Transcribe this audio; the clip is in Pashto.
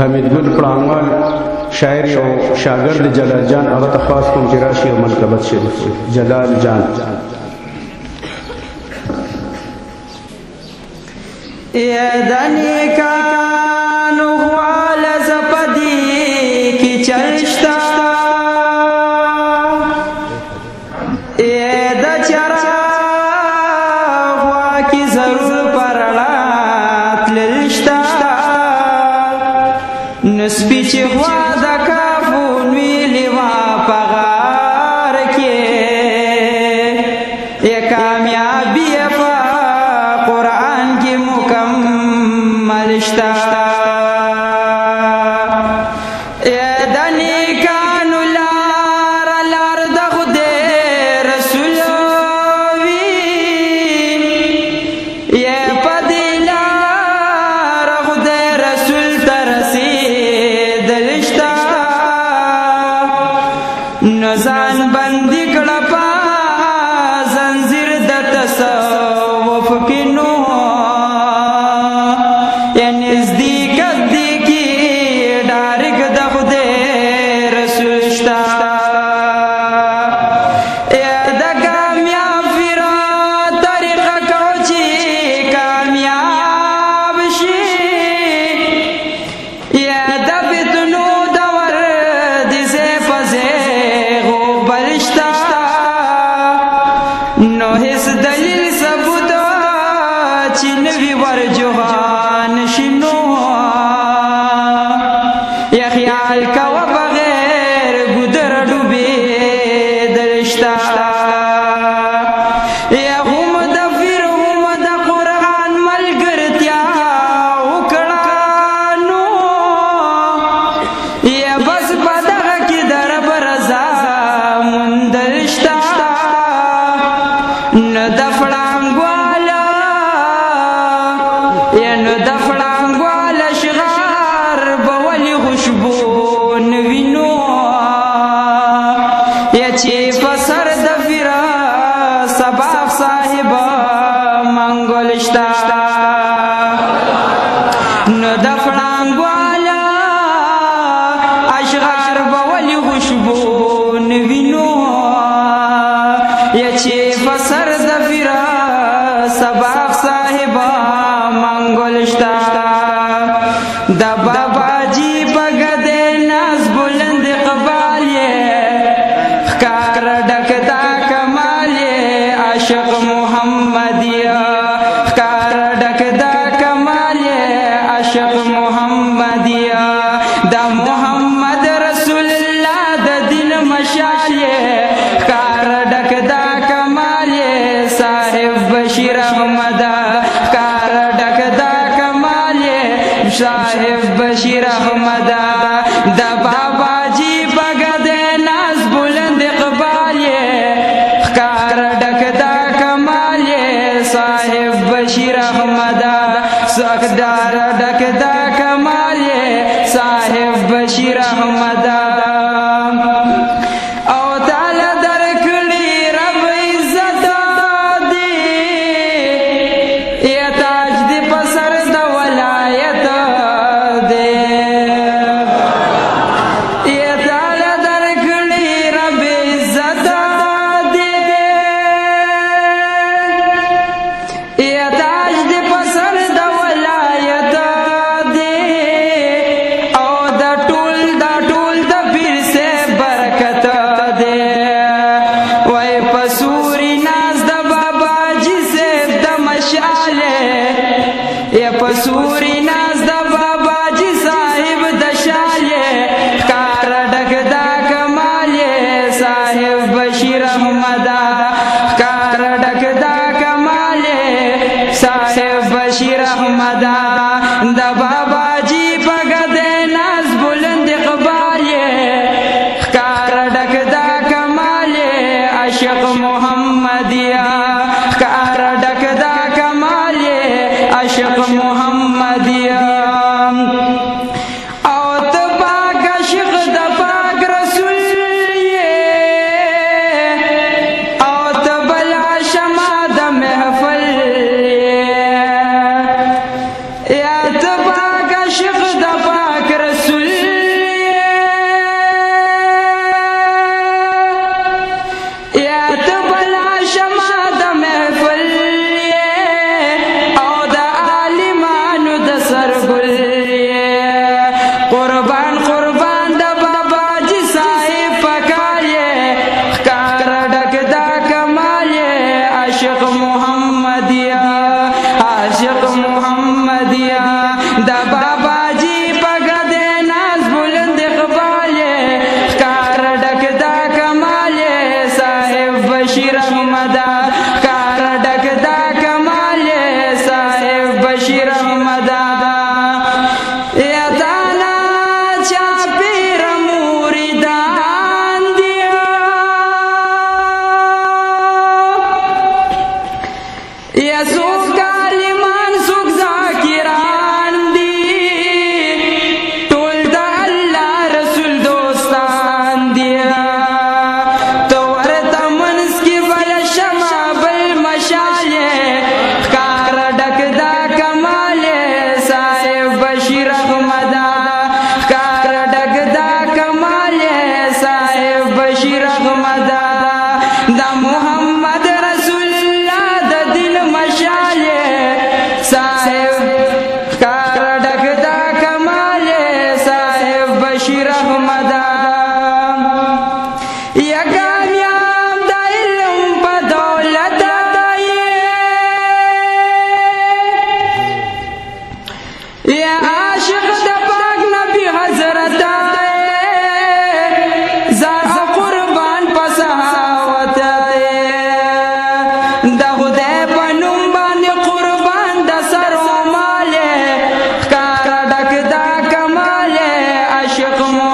حمید ګل پړانګوال شاعر او شاګرد جلال جان هغه ته خاص کوم چې راشي او منقبت شریف جلال جان. نیکانو والا زپدی کی چرشتا د چراغ واکی ضرور پرلات للشتا نسپی چی خوا دا کافون ویلی وا پغار کے یہ کامیابی فا قرآن کی مکمل شتا نزان بندی کڑپا زنزیر د تصوف کی نو یا نزدیک دیکی ڈارک د خود رسول شتا یا د کامیاب فرا طریقہ کوچی کامیاب شی یا د فتنو دور دیزے پزے نو هیڅ دلیل ثبوت چې نوی ورجوان شنو یا خیال کوه بغیر ګدر ډوبې درشتا یا هم د فر هم د قرآن ملګرتیا وکړه نو یا بس په دغه کې د رب رضا موندل شتا نو د فړانګواله یا نو د فړانګواله شغار به ولې خوشبو نه وینو یا چې په سر د فره سباب صاحب منګل شتا نو د فړانګواله اشغار به ولې خوشبو نه وینو یا چې فسر زفیرا سباق صاحب منگل شتا دا بابا جی پگد ناز بلند قبال یہ خکار ڈک دا کمال یہ عاشق محمدیہ خکار ڈک دا کمال یہ عاشق محمدیہ دا محمد رسول اللہ دا دین مشال یہ خکار ڈک دا صاحب بشیر احمد کار ڈک دا کمال صاحب بشیر احمد دا بابا جی بگد ناز بلند اقبال کار ڈک دا کمال صاحب بشیر احمد سکدار ڈک دا کمال صاحب بشیر احمد قربان قربان دا بابا جی صاحب پکار یہ خکار ڈک دا کمال یہ عاشق محمدیہ عاشق محمدیہ دا بابا جی پگا دے ناز بلند اقبال یہ خکار ڈک دا کمال یہ صاحب بشیر احمدہ خکار ڈک دا کمال یہ صاحب بشیر احمدہ Como